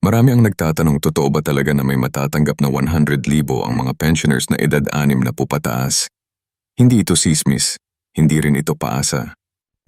Marami ang nagtatanong totoo ba talaga na may matatanggap na 100,000 ang mga pensioners na edad 6 na pupataas. Hindi ito sismis, hindi rin ito paasa.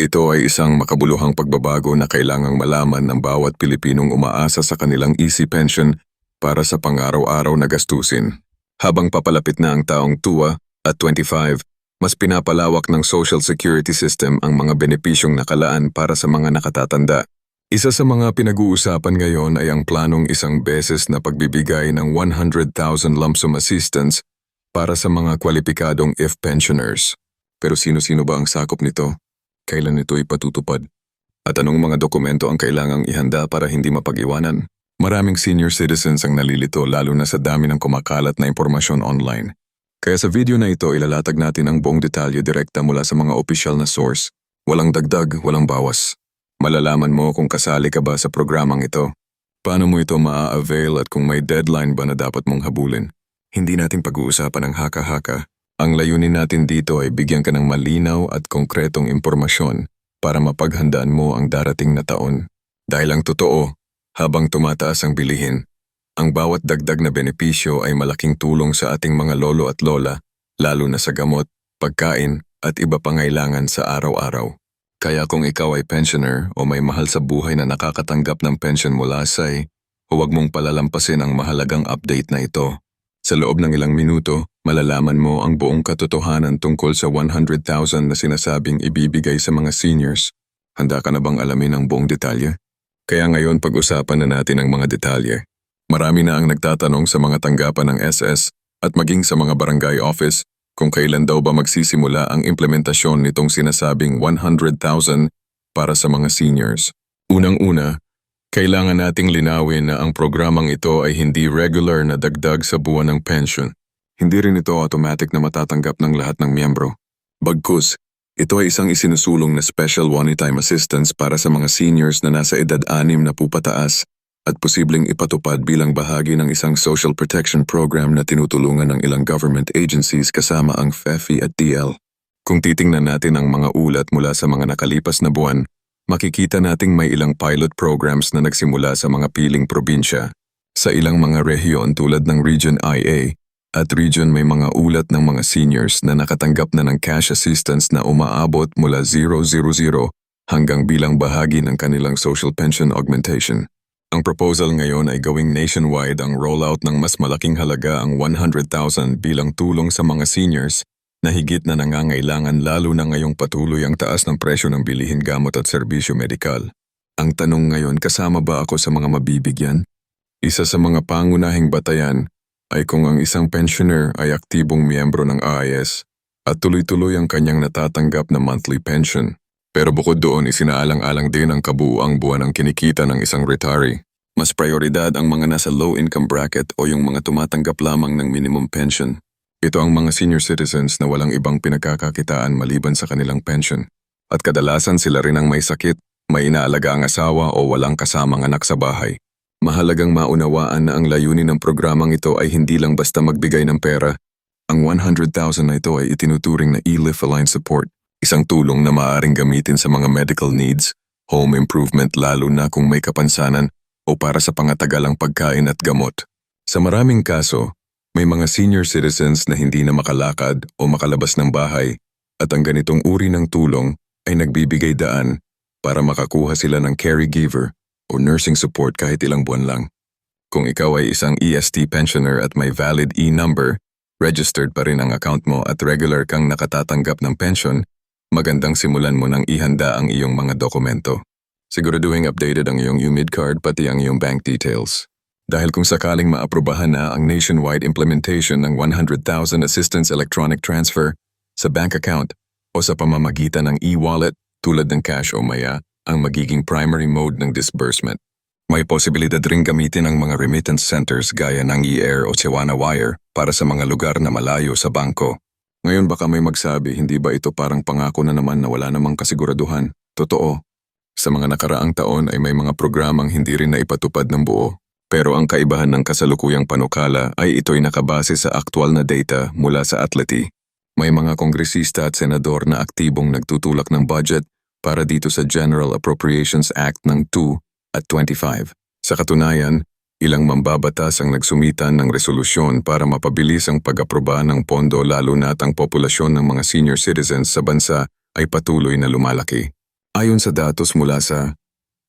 Ito ay isang makabuluhang pagbabago na kailangang malaman ng bawat Pilipinong umaasa sa kanilang easy pension para sa pang-araw-araw na gastusin. Habang papalapit na ang taong tuwa at 25, mas pinapalawak ng Social Security System ang mga benepisyong nakalaan para sa mga nakatatanda. Isa sa mga pinag-uusapan ngayon ay ang planong isang beses na pagbibigay ng 100,000 lump sum assistance para sa mga kwalipikadong IF pensioners. Pero sino-sino ba ang sakop nito? Kailan ito ipatutupad? At anong mga dokumento ang kailangang ihanda para hindi mapag-iwanan? Maraming senior citizens ang nalilito lalo na sa dami ng kumakalat na impormasyon online. Kaya sa video na ito ilalatag natin ang buong detalye direkta mula sa mga opisyal na source. Walang dagdag, walang bawas. Malalaman mo kung kasali ka ba sa programang ito. Paano mo ito maa-avail at kung may deadline ba na dapat mong habulin. Hindi natin pag-uusapan ang haka-haka. Ang layunin natin dito ay bigyan ka ng malinaw at konkretong impormasyon para mapaghandaan mo ang darating na taon. Dahil ang totoo, habang tumataas ang bilihin, ang bawat dagdag na benepisyo ay malaking tulong sa ating mga lolo at lola, lalo na sa gamot, pagkain at iba pangailangan sa araw-araw. Kaya kung ikaw ay pensioner o may mahal sa buhay na nakakatanggap ng pension mula SAI, huwag mong palalampasin ang mahalagang update na ito. Sa loob ng ilang minuto, malalaman mo ang buong katotohanan tungkol sa 100,000 na sinasabing ibibigay sa mga seniors. Handa ka na bang alamin ang buong detalye? Kaya ngayon pag-usapan na natin ang mga detalye. Marami na ang nagtatanong sa mga tanggapan ng SS at maging sa mga barangay office kung kailan daw ba magsisimula ang implementasyon nitong sinasabing 100,000 para sa mga seniors. Unang-una, kailangan nating linawin na ang programang ito ay hindi regular na dagdag sa buwan ng pension. Hindi rin ito automatic na matatanggap ng lahat ng miyembro. Bagkus, ito ay isang isinusulong na special one-time assistance para sa mga seniors na nasa edad 6 na pupataas at posibleng ipatupad bilang bahagi ng isang social protection program na tinutulungan ng ilang government agencies kasama ang FEFI at DL. Kung titingnan natin ang mga ulat mula sa mga nakalipas na buwan, makikita nating may ilang pilot programs na nagsimula sa mga piling probinsya. Sa ilang mga rehiyon tulad ng Region IA at region may mga ulat ng mga seniors na nakatanggap na ng cash assistance na umaabot mula 000 hanggang bilang bahagi ng kanilang social pension augmentation. Ang proposal ngayon ay gawing nationwide ang rollout ng mas malaking halaga ang 100,000 bilang tulong sa mga seniors na higit na nangangailangan lalo na ngayong patuloy ang taas ng presyo ng bilihin gamot at serbisyo medikal. Ang tanong ngayon, kasama ba ako sa mga mabibigyan? Isa sa mga pangunahing batayan ay kung ang isang pensioner ay aktibong miyembro ng AIS at tuloy-tuloy ang kanyang natatanggap na monthly pension. Pero bukod doon, isinaalang-alang din ang kabuuang buwan ng kinikita ng isang retiree. Mas prioridad ang mga nasa low-income bracket o yung mga tumatanggap lamang ng minimum pension. Ito ang mga senior citizens na walang ibang pinagkakakitaan maliban sa kanilang pension. At kadalasan sila rin ang may sakit, may inaalaga ang asawa o walang kasamang anak sa bahay. Mahalagang maunawaan na ang layunin ng programang ito ay hindi lang basta magbigay ng pera. Ang 100,000 na ito ay itinuturing na e-life-aligned support. Isang tulong na maaaring gamitin sa mga medical needs, home improvement lalo na kung may kapansanan o para sa pangatagalang pagkain at gamot. Sa maraming kaso, may mga senior citizens na hindi na makalakad o makalabas ng bahay at ang ganitong uri ng tulong ay nagbibigay daan para makakuha sila ng caregiver o nursing support kahit ilang buwan lang. Kung ikaw ay isang EST pensioner at may valid E-number, registered pa rin ang account mo at regular kang nakatatanggap ng pension, magandang simulan mo nang ihanda ang iyong mga dokumento. Siguraduhin updated ang iyong UMID card pati ang iyong bank details. Dahil kung sakaling maaprubahan na ang nationwide implementation ng 100,000 assistance electronic transfer sa bank account o sa pamamagitan ng e-wallet tulad ng cash o maya ang magiging primary mode ng disbursement. May posibilidad ring gamitin ang mga remittance centers gaya ng e-air o Tijuana Wire para sa mga lugar na malayo sa bangko. Ngayon baka may magsabi, hindi ba ito parang pangako na naman na wala namang kasiguraduhan? Totoo. Sa mga nakaraang taon ay may mga programang hindi rin naipatupad ng buo. Pero ang kaibahan ng kasalukuyang panukala ay ito'y nakabase sa aktwal na data mula sa Atleti. May mga kongresista at senador na aktibong nagtutulak ng budget para dito sa General Appropriations Act ng 2 at 25. Sa katunayan, Ilang mambabatas ang nagsumitan ng resolusyon para mapabilis ang pag-aproba ng pondo lalo na't ang populasyon ng mga senior citizens sa bansa ay patuloy na lumalaki. Ayon sa datos mula sa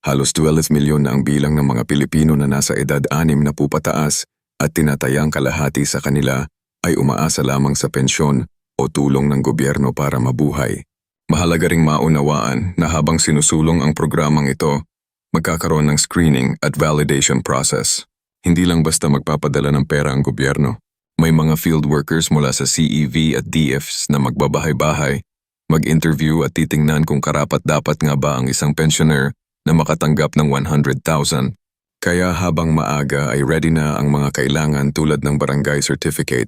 halos 12 milyon na ang bilang ng mga Pilipino na nasa edad 6 na pupataas at tinatayang kalahati sa kanila ay umaasa lamang sa pensyon o tulong ng gobyerno para mabuhay. Mahalaga ring maunawaan na habang sinusulong ang programang ito, magkakaroon ng screening at validation process. Hindi lang basta magpapadala ng pera ang gobyerno. May mga field workers mula sa CEV at DFs na magbabahay-bahay, mag-interview at titingnan kung karapat-dapat nga ba ang isang pensioner na makatanggap ng 100,000. Kaya habang maaga ay ready na ang mga kailangan tulad ng barangay certificate,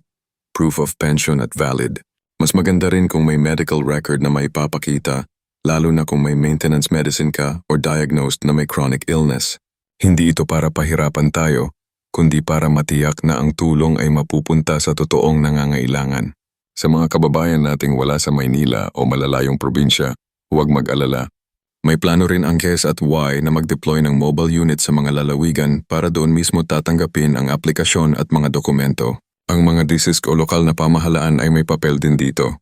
proof of pension at valid. Mas maganda rin kung may medical record na maipapakita, lalo na kung may maintenance medicine ka or diagnosed na may chronic illness. Hindi ito para pahirapan tayo, kundi para matiyak na ang tulong ay mapupunta sa totoong nangangailangan. Sa mga kababayan nating wala sa Maynila o malalayong probinsya, huwag mag-alala. May plano rin ang KES at Y na mag-deploy ng mobile unit sa mga lalawigan para doon mismo tatanggapin ang aplikasyon at mga dokumento. Ang mga DSISC o lokal na pamahalaan ay may papel din dito.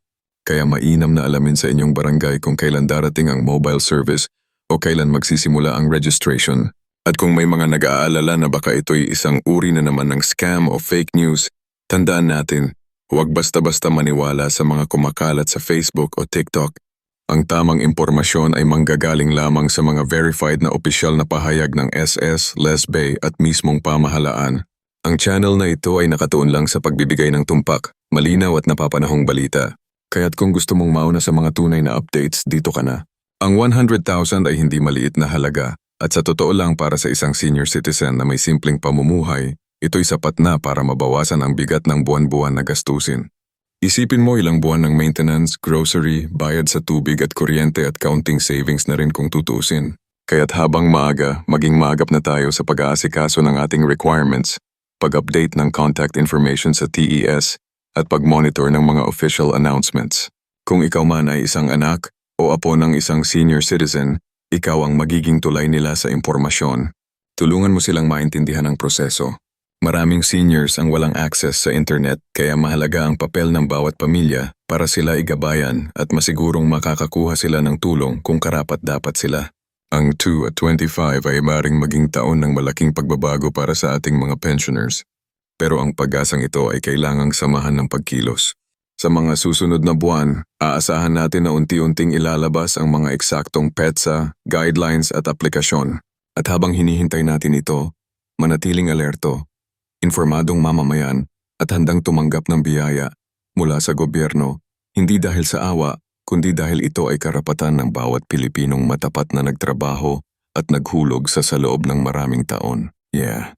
Kaya mainam na alamin sa inyong barangay kung kailan darating ang mobile service o kailan magsisimula ang registration. At kung may mga nag-aalala na baka ito'y isang uri na naman ng scam o fake news, tandaan natin, huwag basta-basta maniwala sa mga kumakalat sa Facebook o TikTok. Ang tamang impormasyon ay manggagaling lamang sa mga verified na opisyal na pahayag ng SS, LESB at mismong pamahalaan. Ang channel na ito ay nakatuon lang sa pagbibigay ng tumpak, malinaw at napapanahong balita. Kaya't kung gusto mong mauna sa mga tunay na updates, dito ka na. Ang 100,000 ay hindi maliit na halaga at sa totoo lang para sa isang senior citizen na may simpleng pamumuhay, ito'y sapat na para mabawasan ang bigat ng buwan-buwan na gastusin. Isipin mo ilang buwan ng maintenance, grocery, bayad sa tubig at kuryente at counting savings na rin kung tutusin. Kaya't habang maaga, maging maagap na tayo sa pag-aasikaso ng ating requirements, pag-update ng contact information sa TES, at pag-monitor ng mga official announcements. Kung ikaw man ay isang anak o apo ng isang senior citizen, ikaw ang magiging tulay nila sa impormasyon. Tulungan mo silang maintindihan ang proseso. Maraming seniors ang walang access sa internet kaya mahalaga ang papel ng bawat pamilya para sila igabayan at masigurong makakakuha sila ng tulong kung karapat-dapat sila. Ang 2 at 25 ay maaaring maging taon ng malaking pagbabago para sa ating mga pensioners. Pero ang pag-asang ito ay kailangang samahan ng pagkilos. Sa mga susunod na buwan, aasahan natin na unti-unting ilalabas ang mga eksaktong PETSA, guidelines at aplikasyon. At habang hinihintay natin ito, manatiling alerto, informadong mamamayan at handang tumanggap ng biyaya mula sa gobyerno, hindi dahil sa awa, kundi dahil ito ay karapatan ng bawat Pilipinong matapat na nagtrabaho at naghulog sa loob ng maraming taon. Yeah.